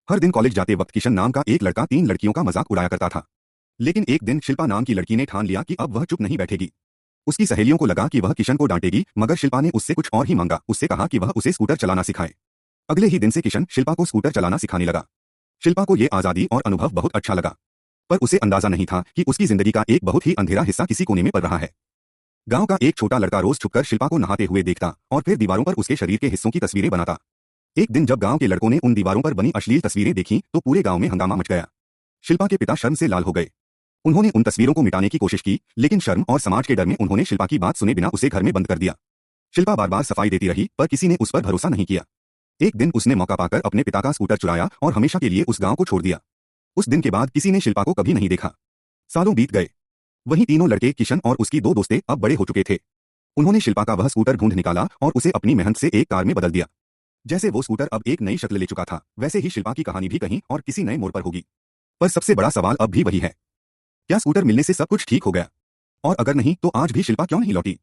हर दिन कॉलेज जाते वक्त किशन नाम का एक लड़का 3 लड़कियों का मजाक उड़ाया करता था। लेकिन एक दिन शिल्पा नाम की लड़की ने ठान लिया कि अब वह चुप नहीं बैठेगी। उसकी सहेलियों को लगा कि वह किशन को डांटेगी, मगर शिल्पा ने उससे कुछ और ही मांगा। उससे कहा कि वह उसे स्कूटर चलाना सिखाए। अगले ही दिन से किशन शिल्पा को स्कूटर चलाना सिखाने लगा। शिल्पा को ये आजादी और अनुभव बहुत अच्छा लगा, पर उसे अंदाजा नहीं था कि उसकी जिंदगी का एक बहुत ही अंधेरा हिस्सा किसी कोने में पड़ रहा है। गांव का एक छोटा लड़का रोज छुपकर शिल्पा को नहाते हुए देखता और फिर दीवारों पर उसके शरीर के हिस्सों की तस्वीरें बनाता। एक दिन जब गांव के लड़कों ने उन दीवारों पर बनी अश्लील तस्वीरें देखी तो पूरे गांव में हंगामा मच गया। शिल्पा के पिता शर्म से लाल हो गए। उन्होंने उन तस्वीरों को मिटाने की कोशिश की, लेकिन शर्म और समाज के डर में उन्होंने शिल्पा की बात सुने बिना उसे घर में बंद कर दिया। शिल्पा बार बार सफाई देती रही, पर किसी ने उस पर भरोसा नहीं किया। एक दिन उसने मौका पाकर अपने पिता का स्कूटर चुराया और हमेशा के लिए उस गांव को छोड़ दिया। उस दिन के बाद किसी ने शिल्पा को कभी नहीं देखा। सालों बीत गए। वहीं तीनों लड़के किशन और उसकी दो दोस्तें अब बड़े हो चुके थे। उन्होंने शिल्पा का वह स्कूटर ढूंढ निकाला और उसे अपनी मेहनत से एक कार में बदल दिया। जैसे वो स्कूटर अब एक नई शक्ल ले चुका था, वैसे ही शिल्पा की कहानी भी कहीं और किसी नए मोड़ पर होगी। पर सबसे बड़ा सवाल अब भी वही है, क्या स्कूटर मिलने से सब कुछ ठीक हो गया? और अगर नहीं, तो आज भी शिल्पा क्यों नहीं लौटी?